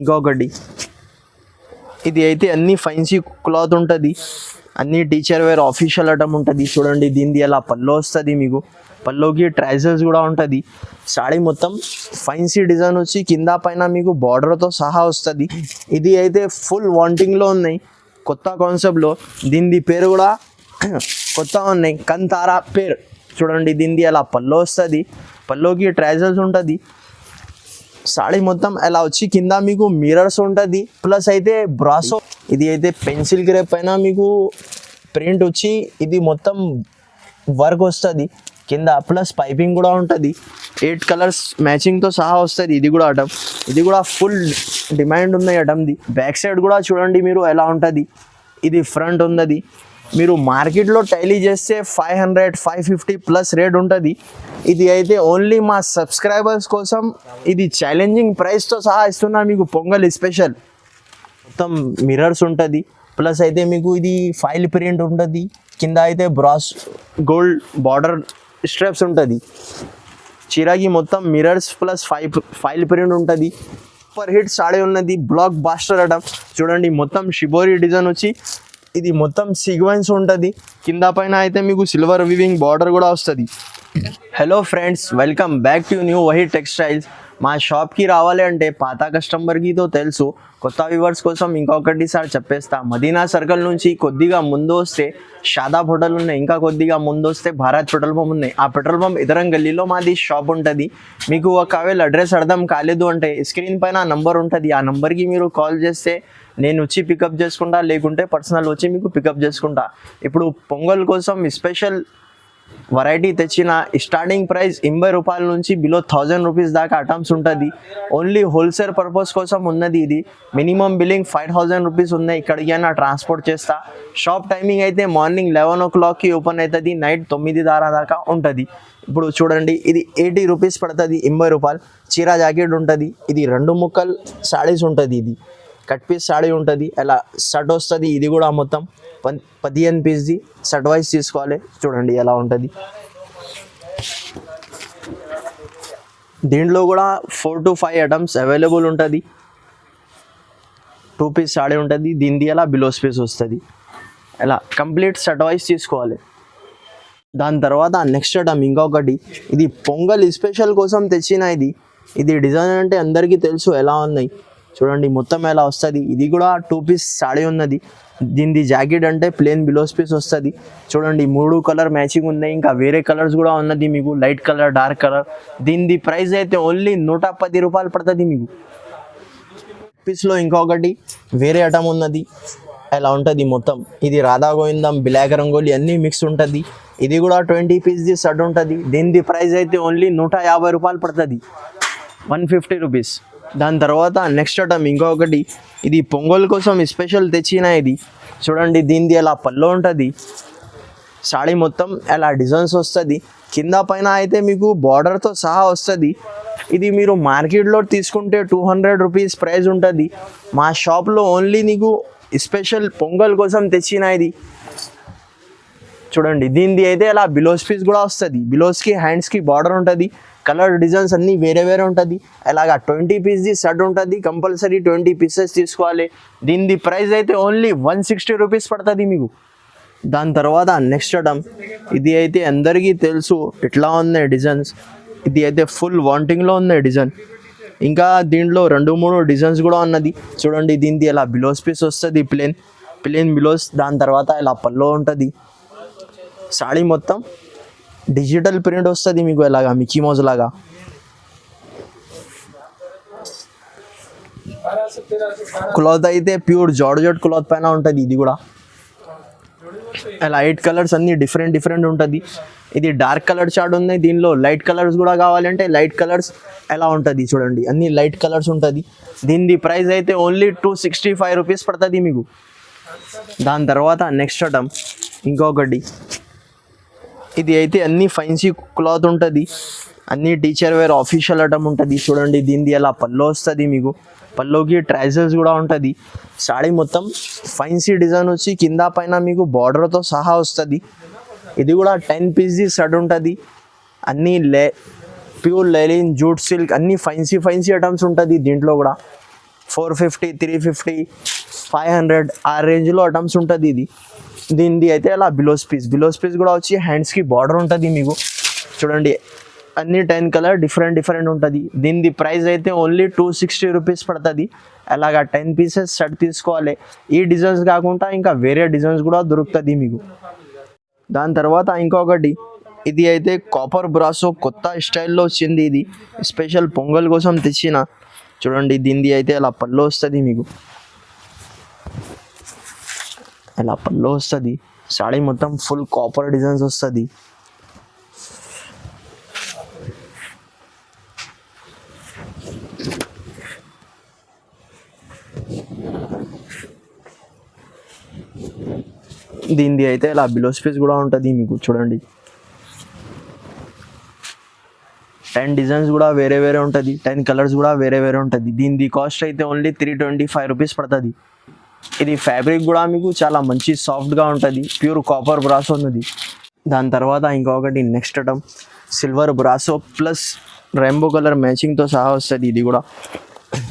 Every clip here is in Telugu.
ఇంకొకటి ఇది అయితే అన్ని ఫైన్సీ క్లాత్ ఉంటుంది, అన్ని టీచర్ వేర్ ఆఫీషియల్ ఐటమ్ ఉంటుంది. చూడండి దీనిది ఎలా పల్లో వస్తుంది, మీకు పల్లోకి ట్రైజల్స్ కూడా ఉంటుంది. సాడీ మొత్తం ఫైన్సీ డిజైన్ వచ్చి కింద పైన మీకు బార్డర్తో సహా వస్తుంది. ఇది అయితే ఫుల్ వాంటింగ్లో ఉన్నాయి, కొత్త కాన్సెప్ట్లో. దీనిది పేరు కూడా కొత్త ఉన్నాయి, కంతారా పేరు. చూడండి దీనిది ఎలా పల్లో వస్తుంది, పల్లోకి ట్రైజల్స్ ఉంటుంది. సాడీ మొత్తం ఎలా వచ్చి కింద మీకు మిరర్స్ ఉంటుంది, ప్లస్ అయితే బ్రాసో. ఇది అయితే పెన్సిల్ గ్రే పైన మీకు ప్రింట్ వచ్చి ఇది మొత్తం వర్క్ వస్తుంది కింద, ప్లస్ పైపింగ్ కూడా ఉంటుంది. 8 కలర్స్ మ్యాచింగ్తో సహా వస్తుంది. ఇది కూడా ఐటమ్, ఇది కూడా ఫుల్ డిమాండ్ ఉంది ఐటమ్ది. బ్యాక్ సైడ్ కూడా చూడండి మీరు ఎలా ఉంటుంది. ఇది ఫ్రంట్ ఉన్నది, మీరు మార్కెట్లో టైలీ చేస్తే 500 550 ప్లస్ రేట్ ఉంటుంది. ఇది అయితే ఓన్లీ మా సబ్స్క్రైబర్స్ కోసం ఇది ఛాలెంజింగ్ ప్రైస్తో సహా ఇస్తున్నా మీకు, పొంగల్ స్పెషల్. మొత్తం మిరర్స్ ఉంటుంది, ప్లస్ అయితే మీకు ఇది ఫైల్ ప్రింట్ ఉంటుంది. కింద అయితే బ్రాస్ గోల్డ్ బార్డర్ స్ట్రాప్స్ ఉంటుంది. చీరకి మొత్తం మిరర్స్ ప్లస్ ఫైల్ ప్రింట్ ఉంటుంది. సూపర్ హిట్ సాడీ ఉన్నది, బ్లాక్ బాస్టర్ ఐటమ్. చూడండి మొత్తం షిబోరి డిజైన్ వచ్చి ఇది మొత్తం సీక్వెన్స్ ఉంటుంది. కింద పైన అయితే మీకు సిల్వర్ వివింగ్ బార్డర్ కూడా వస్తుంది. Hello friends, welcome back to new Waheed textiles. మా షాప్కి రావాలి అంటే పాత కస్టమర్కి తో తెలుసు, కొత్త వ్యూవర్స్ కోసం ఇంకొకటి సార్ చెప్పేస్తా. మదీనా సర్కిల్ నుంచి కొద్దిగా ముందు వస్తే షాదాబ్ హోటల్ ఉన్నాయి, ఇంకా కొద్దిగా ముందు వస్తే భారత్ పెట్రోల్ పంప్ ఉన్నాయి. ఆ పెట్రోల్ పంప్ ఎదురం గల్లీలో మాది షాప్ ఉంటుంది. మీకు ఒకవేళ అడ్రస్ అర్థం కాలేదు అంటే స్క్రీన్ పైన నంబర్ ఉంటుంది, ఆ నంబర్కి మీరు కాల్ చేస్తే నేను వచ్చి పికప్ చేసుకుంటా, లేకుంటే పర్సనల్ వచ్చి మీకు పికప్ చేసుకుంటా. ఇప్పుడు పొంగల్ కోసం స్పెషల్ వెరైటీ తెచ్చిన స్టార్టింగ్ ప్రైస్ 80 రూపాయల నుంచి బిలో 1000 రూపీస్ దాకా ఐటమ్స్ ఉంటుంది. ఓన్లీ హోల్సేల్ పర్పస్ కోసం ఉన్నది ఇది. మినిమం బిల్లింగ్ 5000 రూపీస్ ఉన్నాయి. ఇక్కడికి అయినా ట్రాన్స్పోర్ట్ చేస్తా. షాప్ టైమింగ్ అయితే మార్నింగ్ 11 o'clockకి ఓపెన్ అవుతుంది, నైట్ 9 దాకా ఉంటుంది. ఇప్పుడు చూడండి ఇది 80 రూపీస్ పడుతుంది, 80 రూపాయలు. చీర జాకెట్ ఉంటుంది, ఇది 2 ముక్కలు సాడీస్ ఉంటుంది. ఇది కట్ పీస్ సాడీ ఉంటుంది, అలా షర్ట్ వస్తుంది. ఇది కూడా మొత్తం 15 పీస్ది షర్ట్ వైజ్ తీసుకోవాలి. చూడండి ఎలా ఉంటుంది. దీంట్లో కూడా 4 to 5 ఐటమ్స్ అవైలబుల్ ఉంటుంది. 2 పీస్ సాడీ ఉంటుంది, దీనిది ఎలా బిలో స్పేస్ వస్తుంది. అలా కంప్లీట్ షర్ట్ వైజ్ తీసుకోవాలి. దాని తర్వాత నెక్స్ట్ ఐటమ్ ఇంకొకటి, ఇది పొంగల్ స్పెషల్ కోసం తెచ్చిన ఇది డిజైన్ అంటే అందరికీ తెలుసు ఎలా ఉన్నాయి. చూడండి మొత్తం ఎలా వస్తుంది. ఇది కూడా 2 పీస్ సాడీ ఉన్నది. దీనిది జాకెట్ అంటే ప్లేన్ బిలో స్పేస్ వస్తుంది. చూడండి 3 కలర్ మ్యాచింగ్ ఉన్నాయి, ఇంకా వేరే కలర్స్ కూడా ఉన్నది మీకు, లైట్ కలర్ డార్క్ కలర్. దీనిది ప్రైస్ అయితే ఓన్లీ 110 రూపాయలు పడుతుంది మీకు. పీస్లో ఇంకొకటి వేరే ఐటమ్ ఉన్నది, ఎలా ఉంటుంది మొత్తం. ఇది రాధా గోవిందం, బ్లాక్ రంగోలి అన్నీ మిక్స్ ఉంటుంది. ఇది కూడా 20 పీస్ది షర్ట్ ఉంటుంది. దీనిది ప్రైస్ అయితే ఓన్లీ 150 రూపాయలు పడుతుంది, 150 రూపీస్. దాని తర్వాత నెక్స్ట్ ఐటమ్ ఇంకొకటి, ఇది పొంగల్ కోసం స్పెషల్ తెచ్చిన ఇది. చూడండి దీనిది ఎలా పల్లో ఉంటుంది, సాడీ మొత్తం ఎలా డిజైన్స్ వస్తుంది. కింద పైన అయితే మీకు బార్డర్తో సహా వస్తుంది. ఇది మీరు మార్కెట్లో తీసుకుంటే 200 రూపీస్ ప్రైస్ ఉంటుంది. మా షాప్లో ఓన్లీ నీకు స్పెషల్ పొంగల్ కోసం తెచ్చిన ఇది. చూడండి దీనిది అయితే అలా బిలోస్ పీస్ కూడా వస్తుంది. బిలోస్కి హ్యాండ్స్కి బార్డర్ ఉంటుంది, కలర్ డిజైన్స్ అన్నీ వేరే వేరే ఉంటుంది. అలాగా 20 పీస్ది షర్ట్ ఉంటుంది, కంపల్సరీ 20 పీసెస్ తీసుకోవాలి. దీనిది ప్రైస్ అయితే ఓన్లీ 160 రూపీస్ పడుతుంది మీకు. దాని తర్వాత నెక్స్ట్ ఐటమ్, ఇది అయితే అందరికీ తెలుసు ఎట్లా ఉన్నాయి డిజైన్స్. ఇది అయితే ఫుల్ వాంటింగ్లో ఉన్నాయి డిజైన్. ఇంకా దీంట్లో 2-3 డిజైన్స్ కూడా ఉన్నది. చూడండి దీనిది ఎలా బిలోస్ పీస్ వస్తుంది, ప్లేన్ బిలోస్. దాని తర్వాత ఇలా పల్లో ఉంటుంది. సాడీ మొత్తం డిజిటల్ ప్రింట్ వస్తుంది మీకు, ఎలాగా మిక్కీ మౌజ్ లాగా. క్లాత్ అయితే ప్యూర్ జార్జెట్ క్లాత్ పైన ఉంటుంది. ఇది కూడా అలా 8 కలర్స్ అన్నీ డిఫరెంట్ ఉంటుంది. ఇది డార్క్ కలర్ చార్ట్ ఉంది, దీనిలో లైట్ కలర్స్ కూడా కావాలంటే లైట్ కలర్స్ ఎలా ఉంటుంది. చూడండి అన్ని లైట్ కలర్స్ ఉంటుంది. దీనిది ప్రైస్ అయితే ఓన్లీ 265 రూపీస్ పడుతుంది మీకు. దాని తర్వాత నెక్స్ట్ ఐటమ్ ఇంకొకటి, ఇది అయితే అన్ని ఫైన్సీ క్లాత్ ఉంటుంది, అన్ని టీచర్ వేర్ ఆఫీషియల్ ఐటమ్ ఉంటుంది. చూడండి దీనిది ఎలా పల్లో వస్తుంది మీకు, పల్లోకి ట్రైజల్స్ కూడా ఉంటుంది. సాడీ మొత్తం ఫైన్సీ డిజైన్ వచ్చి కింద పైన మీకు బార్డర్తో సహా వస్తుంది. ఇది కూడా 10 పీస్ది షర్ట్ ఉంటుంది. అన్నీ ప్యూర్ లెలిన్, జూట్ సిల్క్ అన్నీ ఫైన్సీ ఐటమ్స్ ఉంటుంది. దీంట్లో కూడా 450, 350, 500 ఆ రేంజ్లో ఐటమ్స్ ఉంటుంది ఇది. దీనిది అయితే అలా బిలోస్ పీస్ కూడా వచ్చి హ్యాండ్స్కి బార్డర్ ఉంటుంది మీకు. చూడండి అన్ని 10 కలర్ డిఫరెంట్ ఉంటుంది. దీనిది ప్రైస్ అయితే ఓన్లీ 260 రూపీస్ పడుతుంది. అలాగా 10 పీసెస్ సెట్ తీసుకోవాలి. ఈ డిజైన్స్ కాకుండా ఇంకా వేరే డిజైన్స్ కూడా దొరుకుతుంది మీకు. దాని తర్వాత ఇంకొకటి, ఇది అయితే కాపర్ బ్రాసో కొత్త స్టైల్లో వచ్చింది. ఇది స్పెషల్ పొంగల్ కోసం తెచ్చిన. చూడండి దీనిది అయితే అలా పళ్ళు వస్తుంది మీకు. ఇలా పళ్ళు వస్తుంది. సాడీ మొత్తం ఫుల్ కాపర్ డిజైన్స్ వస్తుంది. దీనిది అయితే ఇలా బిలో స్పేస్ కూడా ఉంటుంది మీకు. చూడండి 10 డిజైన్స్ కూడా వేరే ఉంటుంది, 10 కలర్స్ కూడా వేరే ఉంటుంది. దీనిది కాస్ట్ అయితే ఓన్లీ 325 రూపీస్ పడుతుంది. ఇది ఫ్యాబ్రిక్ కూడా మీకు చాలా మంచి సాఫ్ట్గా ఉంటుంది. ప్యూర్ కాపర్ బ్రాసో ఉన్నది. దాని తర్వాత ఇంకొకటి next item silver Brasso plus rainbow colour మ్యాచింగ్తో సహా వస్తుంది. ఇది కూడా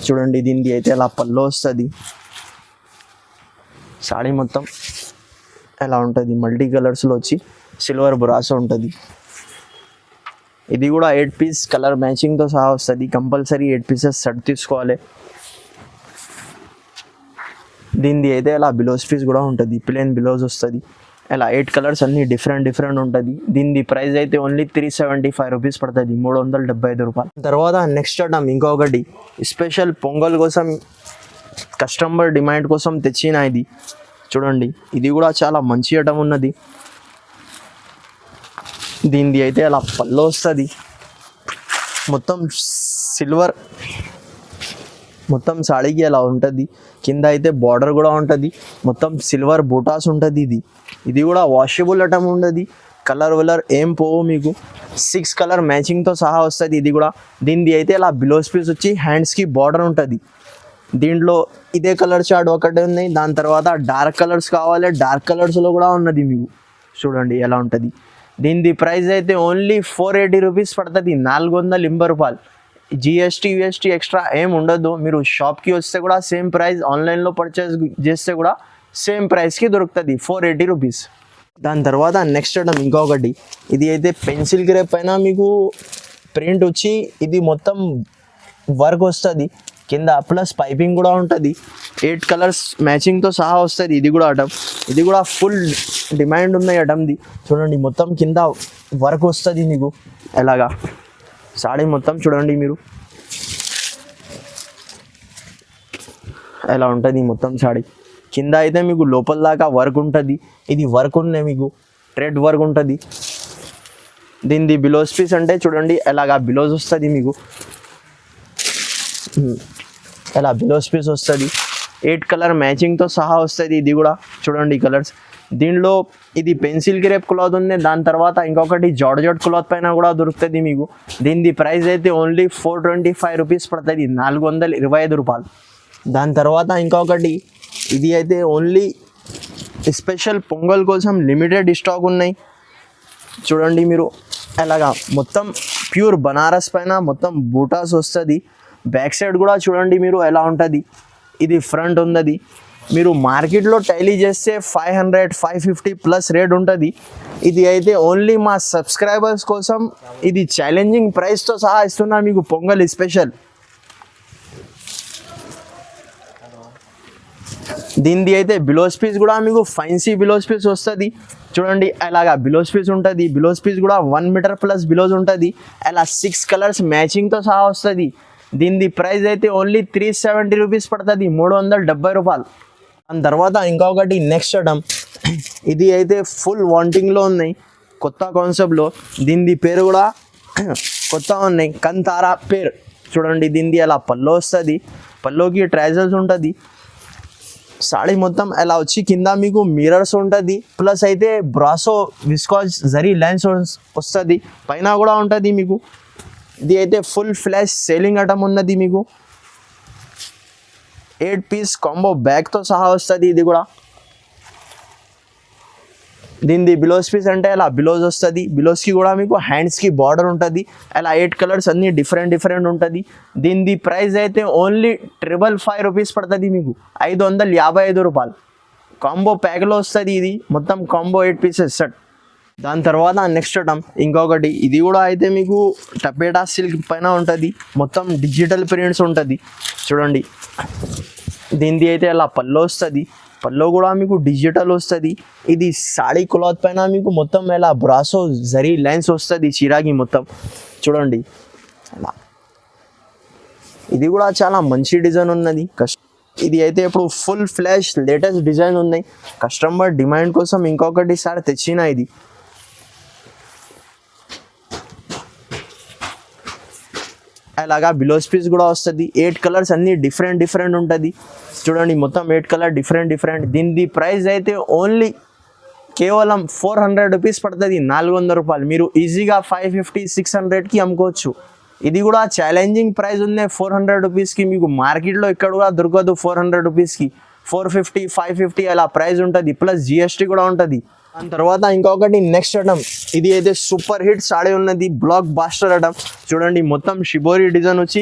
చూడండి దీనిది అయితే అలా పళ్ళు వస్తుంది. సాడీ మొత్తం ఎలా ఉంటుంది, మల్టీ కలర్స్లో వచ్చి సిల్వర్ బ్రాసో ఉంటుంది. ఇది కూడా 8 పీస్ కలర్ మ్యాచింగ్తో సహా వస్తుంది. కంపల్సరీ 8 పీసెస్ సెట్ తీసుకోవాలి. దీనిది అయితే అలా బిలోస్ పీస్ కూడా ఉంటుంది, ప్లేన్ బిలోస్ వస్తుంది. ఇలా 8 కలర్స్ అన్నీ డిఫరెంట్ ఉంటుంది. దీనిది ప్రైస్ అయితే ఓన్లీ 375 రూపీస్ పడుతుంది, 375 రూపాయలు. తర్వాత నెక్స్ట్ ఐటమ్ ఇంకొకటి స్పెషల్ పొంగల్ కోసం కస్టమర్ డిమాండ్ కోసం తెచ్చిన ఇది. చూడండి ఇది కూడా చాలా మంచి ఐటమ్ ఉన్నది. దీనిది అయితే అలా పళ్ళు వస్తుంది. మొత్తం సిల్వర్ మొత్తం సాడీకి అలా ఉంటుంది. కింద అయితే బార్డర్ కూడా ఉంటుంది. మొత్తం సిల్వర్ బూటాస్ ఉంటుంది. ఇది కూడా వాషబుల్ ఐటమ్ ఉంటుంది. కలర్ ఏం పోవు మీకు. 6 కలర్ మ్యాచింగ్తో సహా వస్తుంది. ఇది కూడా దీనిది అయితే అలా బిలోస్ పీస్ వచ్చి హ్యాండ్స్కి బార్డర్ ఉంటుంది. దీంట్లో ఇదే కలర్ చార్ట్ ఒకటే ఉన్నాయి. దాని తర్వాత డార్క్ కలర్స్ కావాలి, డార్క్ కలర్స్లో కూడా ఉన్నది మీకు. చూడండి ఎలా ఉంటుంది. దీనిది ప్రైస్ అయితే ఓన్లీ 480 రూపీస్ పడుతుంది, 480 రూపాయలు. జిఎస్టీ యూఎస్టీ ఎక్స్ట్రా ఏం ఉండదు. మీరు షాప్కి వస్తే కూడా సేమ్ ప్రైస్, ఆన్లైన్లో పర్చేస్ చేస్తే కూడా సేమ్ ప్రైస్కి దొరుకుతుంది, 480 రూపీస్. దాని తర్వాత నెక్స్ట్ ఐటమ్ ఇంకొకటి, ఇది అయితే పెన్సిల్ గ్రేప్ పైన మీకు ప్రింట్ వచ్చి ఇది మొత్తం వర్క్ వస్తుంది. కింద ప్లస్ పైపింగ్ కూడా ఉంటుంది. 8 కలర్స్ మ్యాచింగ్తో సహా వస్తుంది. ఇది కూడా ఐటమ్, ఇది కూడా ఫుల్ డిమాండ్ ఉన్న ఐటమ్ది. చూడండి మొత్తం కింద వర్క్ వస్తుంది మీకు. ఎలాగా సాడీ మొత్తం చూడండి మీరు ఎలా ఉంటుంది మొత్తం సాడీ. కింద అయితే మీకు లోపల దాకా వర్క్ ఉంటుంది. ఇది వర్క్ ఉన్నాయి మీకు, థ్రెడ్ వర్క్ ఉంటుంది. దీనిది బిలోస్ పీస్ అంటే చూడండి ఎలాగా బిలోస్ వస్తుంది మీకు. ఇలా బిలోస్ పీస్ వస్తుంది. 8 కలర్ మ్యాచింగ్తో సహా వస్తుంది. ఇది కూడా చూడండి కలర్స్. దీనిలో ఇది పెన్సిల్ గ్రేప్ క్లాత్ ఉంది. దాని తర్వాత ఇంకొకటి జార్జెట్ క్లాత్ పైన కూడా దొరుకుతుంది మీకు. దీనిది ప్రైస్ అయితే ఓన్లీ 425 రూపీస్ పడుతుంది, 425 రూపాయలు. దాని తర్వాత ఇంకొకటి, ఇది అయితే ఓన్లీ స్పెషల్ పొంగల్ కోసం లిమిటెడ్ స్టాక్ ఉన్నాయి. చూడండి మీరు ఎలాగా మొత్తం ప్యూర్ బనారస్ పైన మొత్తం బూటాస్ వస్తుంది. బ్యాక్ సైడ్ కూడా చూడండి మీరు ఎలా ఉంటుంది. ఇది ఫ్రంట్ ఉన్నది. మీరు మార్కెట్లో టైలీ చేస్తే 500, 550 ప్లస్ రేట్ ఉంటుంది. ఇది అయితే ఓన్లీ మా సబ్స్క్రైబర్స్ కోసం ఇది ఛాలెంజింగ్ ప్రైస్తో సహా ఇస్తున్నా మీకు పొంగల్ స్పెషల్. దీనిది అయితే బిలోస్ పీస్ కూడా మీకు ఫైన్సీ బిలోస్ పీస్ వస్తుంది. చూడండి అలాగా బిలోస్ పీస్ ఉంటుంది. బిలోస్ పీస్ కూడా 1 మీటర్ ప్లస్ బిలోస్ ఉంటుంది. అలా 6 కలర్స్ మ్యాచింగ్తో సహా వస్తుంది. దీనిది ప్రైస్ అయితే ఓన్లీ 370 రూపీస్ పడుతుంది, 370 రూపాయలు. దాని తర్వాత ఇంకొకటి నెక్స్ట్ ఐటమ్, ఇది అయితే ఫుల్ వాంటింగ్లో ఉన్నాయి, కొత్త కాన్సెప్ట్లో. దీనిది పేరు కూడా కొత్త ఉన్నాయి, కంతారా పేరు. చూడండి దీనిది అలా పల్లో వస్తుంది. పల్లోకి ట్రైజల్స్ ఉంటుంది. సాడీ మొత్తం ఎలా వచ్చి కింద మీకు మిరర్స్ ఉంటుంది. ప్లస్ అయితే బ్రాసో విస్కాస్ జరీ లైన్స్ వస్తుంది. పైన కూడా ఉంటుంది మీకు. ఇది అయితే ఫుల్ ఫ్లాష్ సేలింగ్ ఐటమ్ ఉన్నది మీకు. 8 పీస్ కాంబో బ్యాగ్తో సహా వస్తుంది. ఇది కూడా దీనిది బిలోస్ పీస్ అంటే ఇలా బిలోస్ వస్తుంది. బిలోస్కి కూడా మీకు హ్యాండ్స్కి బార్డర్ ఉంటుంది. అలా 8 కలర్స్ అన్నీ డిఫరెంట్ ఉంటుంది. దీనిది ప్రైస్ అయితే ఓన్లీ 555 రూపీస్ పడుతుంది మీకు, 555 రూపాయలు. కాంబో ప్యాక్లో వస్తుంది ఇది, మొత్తం కాంబో 8 పీసెస్ సెట్. దాని తర్వాత నెక్స్ట్ ఐటమ్ ఇంకొకటి, ఇది కూడా అయితే మీకు టపేటా సిల్క్ పైన ఉంటుంది, మొత్తం డిజిటల్ ప్రింట్స్ ఉంటుంది చూడండి. దీనిది అయితే అలా పల్లో వస్తుంది, పల్లో కూడా మీకు డిజిటల్ వస్తుంది. ఇది సాడీ క్లాత్ పైన మీకు మొత్తం ఇలా బ్రాసో జరీ లైన్స్ వస్తుంది చీరాకి మొత్తం చూడండి అలా. ఇది కూడా చాలా మంచి డిజైన్ ఉన్నది. ఇది అయితే ఇప్పుడు ఫుల్ ఫ్లాష్ లేటెస్ట్ డిజైన్ ఉన్నాయి. కస్టమర్ డిమాండ్ కోసం ఇంకొకటి సారి తెచ్చిన ఇది. అలాగా బిలోస్ పీస్ కూడా వస్తుంది. 8 కలర్స్ అన్నీ డిఫరెంట్ ఉంటుంది చూడండి, మొత్తం 8 కలర్ డిఫరెంట్. దీని ప్రైస్ అయితే ఓన్లీ కేవలం 400 రూపీస్ పడుతుంది, 400 రూపాయలు. మీరు ఈజీగా 550 600కి అమ్ముకోవచ్చు. ఇది కూడా ఛాలెంజింగ్ ప్రైస్ ఉంది 400 రూపీస్కి. మీకు మార్కెట్లో ఇక్కడ కూడా దొరకదు 400 రూపీస్కి. 450 550 అలా ప్రైస్ ఉంటుంది, ప్లస్ జిఎస్టీ కూడా ఉంటుంది. దాని తర్వాత ఇంకొకటి నెక్స్ట్ ఐటమ్, ఇది అయితే సూపర్ హిట్ సాడీ ఉన్నది, బ్లాక్ బాస్టర్ ఐటమ్ చూడండి. మొత్తం షిబోరి డిజైన్ వచ్చి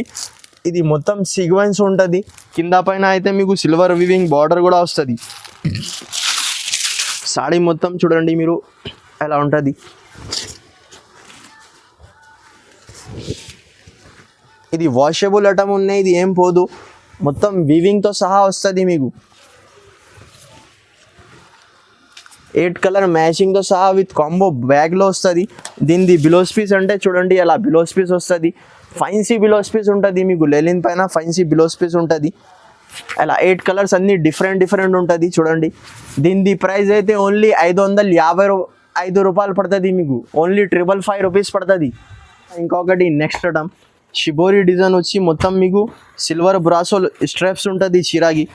ఇది మొత్తం సీక్వెన్స్ ఉంటుంది. కింద పైన అయితే మీకు సిల్వర్ వివింగ్ బార్డర్ కూడా వస్తుంది. సాడీ మొత్తం చూడండి మీరు ఎలా ఉంటుంది. ఇది వాషబుల్ ఐటమ్ ఉన్నాయి, ఇది ఏం పోదు, మొత్తం వీవింగ్తో సహా వస్తుంది మీకు. 8 కలర్ మ్యాచింగ్తో సహా విత్ కాంబో బ్యాగ్లో వస్తుంది. దీనిది బిలోస్ పీస్ అంటే చూడండి అలా బిలోస్ పీస్ వస్తుంది. ఫైన్సీ బిలోస్ పీస్ ఉంటుంది మీకు, లెలిన్ పైన ఫైన్సీ బిలోస్ పీస్ ఉంటుంది. అలా 8 కలర్స్ అన్నీ డిఫరెంట్ ఉంటుంది చూడండి. దీనిది ప్రైస్ అయితే ఓన్లీ 555 రూపాయలు పడుతుంది మీకు, ఓన్లీ 555 రూపీస్ పడుతుంది. ఇంకొకటి నెక్స్ట్ ఐటమ్, షిబోరి డిజైన్ వచ్చి మొత్తం మీకు సిల్వర్ బ్రాసో స్ట్రాప్స్ ఉంటుంది చీరాకి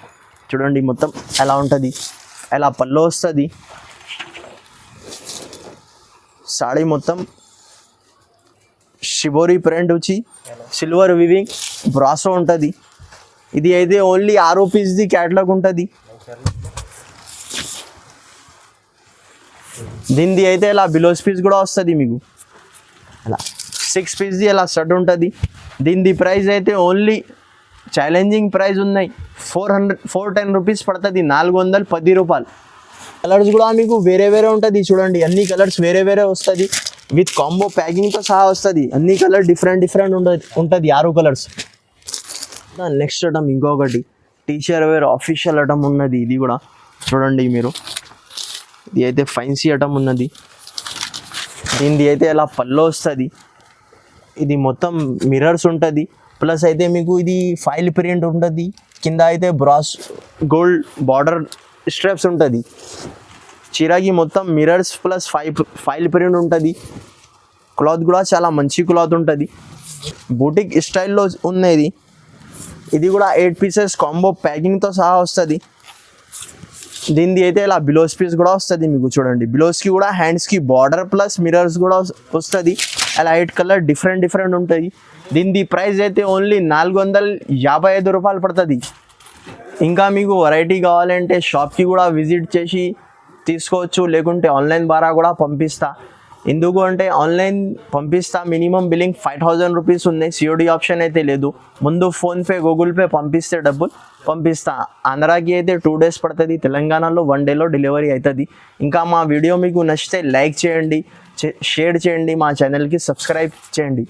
చూడండి, మొత్తం ఎలా ఉంటుంది. అలా పల్లో వస్తుంది. సాడీ మొత్తం షిబోరి ప్రింట్ వచ్చి సిల్వర్ వివింగ్ బ్రాసో ఉంటుంది. ఇది అయితే ఓన్లీ 6 పీస్ది క్యాటలాగ్ ఉంటుంది. దీనిది అయితే ఇలా బిలోస్ పీస్ కూడా వస్తుంది మీకు, అలా 6 పీస్ది అలా సెట్ ఉంటుంది. దీనిది ప్రైస్ అయితే ఓన్లీ ఛాలెంజింగ్ ప్రైస్ ఉన్నాయి, 410 రూపీస్ పడుతుంది, 410 రూపాయలు. కలర్స్ కూడా మీకు వేరే ఉంటుంది చూడండి, అన్ని కలర్స్ వేరే వస్తుంది. విత్ కాంబో ప్యాకింగ్తో సహా వస్తుంది. అన్ని కలర్ డిఫరెంట్ ఉంటుంది 6 కలర్స్. నెక్స్ట్ ఐటమ్ ఇంకొకటి టీచర్ వేర్ ఆఫీషియల్ ఐటమ్ ఉన్నది, ఇది కూడా చూడండి మీరు. ఇది అయితే ఫైన్సీ ఐటమ్ ఉన్నది. దీనిది అయితే ఇలా పల్లో వస్తుంది. ఇది మొత్తం మిర్రర్స్ ఉంటుంది, ప్లస్ అయితే మీకు ఇది ఫైల్ ప్రింట్ ఉంటుంది. కింద అయితే బ్రాస్ గోల్డ్ బార్డర్ స్ట్రాప్స్ ఉంటుంది. చీరాకి మొత్తం మిర్రర్స్ ప్లస్ ఫైల్ ప్రింట్ ఉంటుంది. క్లాత్ కూడా చాలా మంచి క్లాత్ ఉంటుంది, బూటిక్ స్టైల్లో ఉన్నది. ఇది కూడా 8 పీసెస్ కాంబో ప్యాకింగ్తో సహా వస్తుంది. దీనిది అయితే ఇలా బిలోస్ పీస్ కూడా వస్తుంది మీకు చూడండి. బిలోస్కి కూడా హ్యాండ్స్కి బార్డర్ ప్లస్ మిర్రర్స్ కూడా వస్తుంది. అలా 8 కలర్ డిఫరెంట్ ఉంటుంది. దీనిది ప్రైస్ అయితే ఓన్లీ 455 రూపాయలు పడుతుంది. ఇంకా మీకు వెరైటీ కావాలంటే షాప్కి కూడా విజిట్ చేసి తీసుకోవచ్చు, లేకుంటే ఆన్లైన్ ద్వారా కూడా పంపిస్తా. ఎందుకు అంటే ఆన్లైన్ పంపిస్తా మినిమం బిల్లింగ్ 5000 రూపీస్ ఉన్నాయి, సిఓడి ఆప్షన్ అయితే లేదు. ముందు ఫోన్పే గూగుల్ పే పంపిస్తే డబ్బులు పంపిస్తా. ఆంధ్రాకి అయితే 2 days పడుతుంది, తెలంగాణలో 1 dayలో డెలివరీ అవుతుంది. ఇంకా మా వీడియో మీకు నచ్చితే లైక్ చేయండి, షేర్ చేయండి, మా ఛానల్కి సబ్స్క్రైబ్ చేయండి.